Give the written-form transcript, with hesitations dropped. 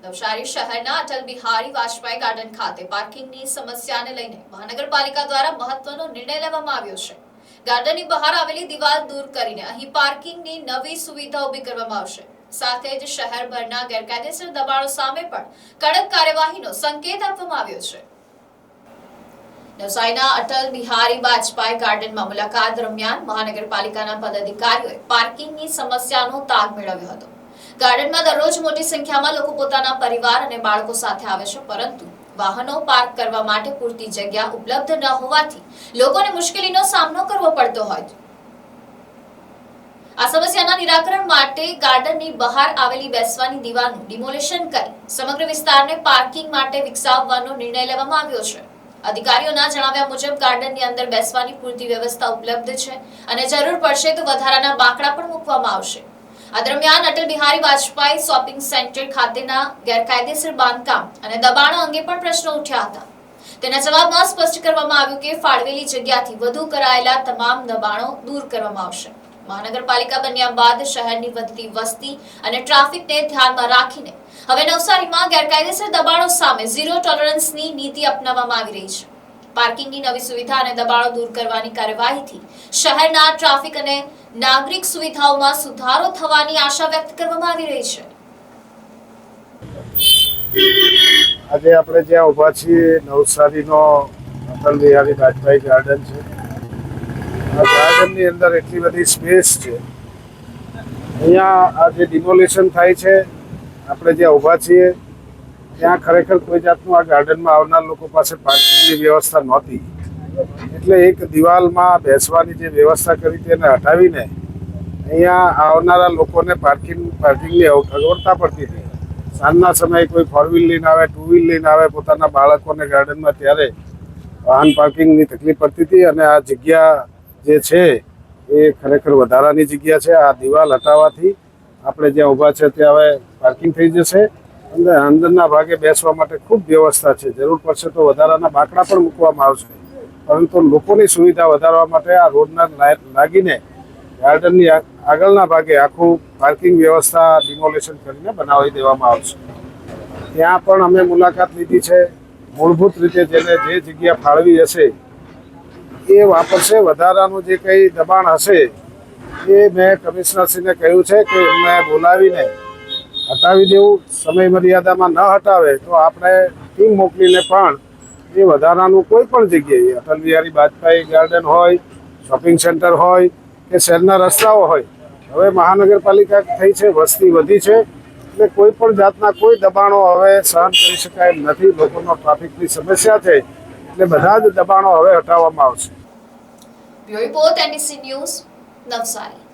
નવસારી શહેરના અટલ બિહારી વાજપેયી ગાર્ડન ખાતે પાર્કિંગની સમસ્યાને લઈને મહાનગરપાલિકા દ્વારા મહત્વનો નિર્ણય લેવામાં આવ્યો છે। ગાર્ડનની બહાર આવેલી દિવાલ દૂર કરીને અહીં પાર્કિંગની નવી સુવિધા ઊભી કરવામાં આવશે। સાથે જ શહેરભરના ગેરકાયદેસર દબાણો સામે પણ કડક કાર્યવાહીનો સંકેત આપવામાં આવ્યો છે। નવસારીના અટલ બિહારી વાજપેયી ગાર્ડનમાં મુલાકાત દરમિયાન મહાનગરપાલિકાના પદાધિકારીઓએ પાર્કિંગની સમસ્યાનો તાગ મેળવ્યો હતો। ગાર્ડનમાં દરરોજ મોટી સંખ્યામાં લોકો પોતાના પરિવાર અને બાળકો સાથે આવે છે, પરંતુ વાહનો પાર્ક કરવા માટે પૂરતી જગ્યા ઉપલબ્ધ ન હોવાથી લોકોને મુશ્કેલીનો સામનો કરવો પડતો હોય છે। આ સમસ્યાના નિરાકરણ માટે ગાર્ડનની બહાર આવેલી બેસવાની દિવાલનું ડિમોલિશન કરી સમગ્ર વિસ્તારને પાર્કિંગ માટે વિકસાવવાનો નિર્ણય લેવામાં આવ્યો છે। અધિકારીઓના જણાવ્યા મુજબ ગાર્ડનની અંદર બેસવાની પૂરતી વ્યવસ્થા ઉપલબ્ધ છે અને જરૂર પડશે તો વધારાના બાંકડા પણ મૂકવામાં આવશે। આ દરમિયાન અટલ બિહારી વાજપેયી શોપિંગ સેન્ટર ખાતેના ગેરકાયદેસર બાંધકામ અને દબાણો અંગે પણ પ્રશ્નો ઉઠ્યા હતા। તેના જવાબમાં સ્પષ્ટ કરવામાં આવ્યું કે ફાળવેલી જગ્યાથી વધુ કરાયેલા તમામ દબાણો દૂર કરવામાં આવશે। મહાનગરપાલિકા બન્યા બાદ શહેરની વધતી વસ્તી અને ટ્રાફિકને ધ્યાનમાં રાખીને હવે નવસારીમાં ગેરકાયદેસર દબાણો સામે ઝીરો ટોલરન્સની નીતિ અપનાવવામાં આવી રહી છે। પાર્કિંગની નવી સુવિધા અને દબાણો દૂર કરવાની કાર્યવાહીથી શહેરના ટ્રાફિક અને નાગરિક સુવિધાઓમાં સુધારો થવાની આશા વ્યક્ત કરવામાં આવી રહી છે। આજે આપણે જ્યાં ઊભા છીએ નવસારીનો અટલ બિહારી વાજપેયી ગાર્ડન છે। આ ગાર્ડનની અંદર એટલી બધી સ્પેસ છે। અહીંયા આ જે ડિમોલિશન થાય છે, આપણે જ્યાં ઊભા છીએ ત્યાં ખરેખર કોઈ જાતનું આ ગાર્ડનમાં આવનાર લોકો પાસે પાર્કિંગની વ્યવસ્થા નહોતી, એટલે એક દિવાલમાં બેસવાની જે વ્યવસ્થા કરી તેને હટાવીને અહીંયા આવનારા લોકોને પાર્કિંગની અગવડતા પડતી હતી। સાંજના સમયે કોઈ ફોર વ્હીલ લઈને આવે, ટુ વ્હીલ લઈને આવે પોતાના બાળકોને ગાર્ડનમાં, ત્યારે વાહન પાર્કિંગની તકલીફ પડતી હતી અને આ જગ્યા જે છે એ ખરેખર વધારાની જગ્યા છે। આ દિવાલ હટાવવાથી આપણે જ્યાં ઊભા છે ત્યાં હવે પાર્કિંગ થઈ જશે અને અંદરના ભાગે બેસવા માટે ખૂબ વ્યવસ્થા છે। જરૂર પડશે તો વધારાના બાંકડા પણ મૂકવામાં આવશે, પરંતુ લોકોની સુવિધા વધારવા માટે આ રોડના લાગીને ગાર્ડનની આગળના ભાગે આખું પાર્કિંગ વ્યવસ્થા ડિમોલિશન કરીને બનાવી દેવામાં આવશે। ત્યાં પણ અમે મુલાકાત લીધી છે। મૂળભૂત રીતે જેને જે જગ્યા ફાળવી હશે એ વાપરશે। વધારાનું જે કંઈ દબાણ હશે એ મેં કમિશનરશ્રીને કહ્યું છે કે એમને બોલાવીને હટાવી દેવું। સમય મર્યાદામાં ન હટાવે તો આપણે ટીમ મોકલીને પણ એ વધારાનું કોઈ પણ જગ્યાએ અટલ બિહારી વાજપેયી ગાર્ડન હોય, શોપિંગ સેન્ટર હોય કે શહેરના રસ્તાઓ હોય, હવે મહાનગરપાલિકા થઈ છે, વસ્તી વધી છે, એટલે કોઈ પણ જાતના કોઈ દબાણો હવે સહન કરી શકાય એમ નથી। લોકોનો ટ્રાફિકની સમસ્યા છે, એટલે બધા જ દબાણો હવે હટાવવામાં આવશે। Bureau report NBC news, Navsari.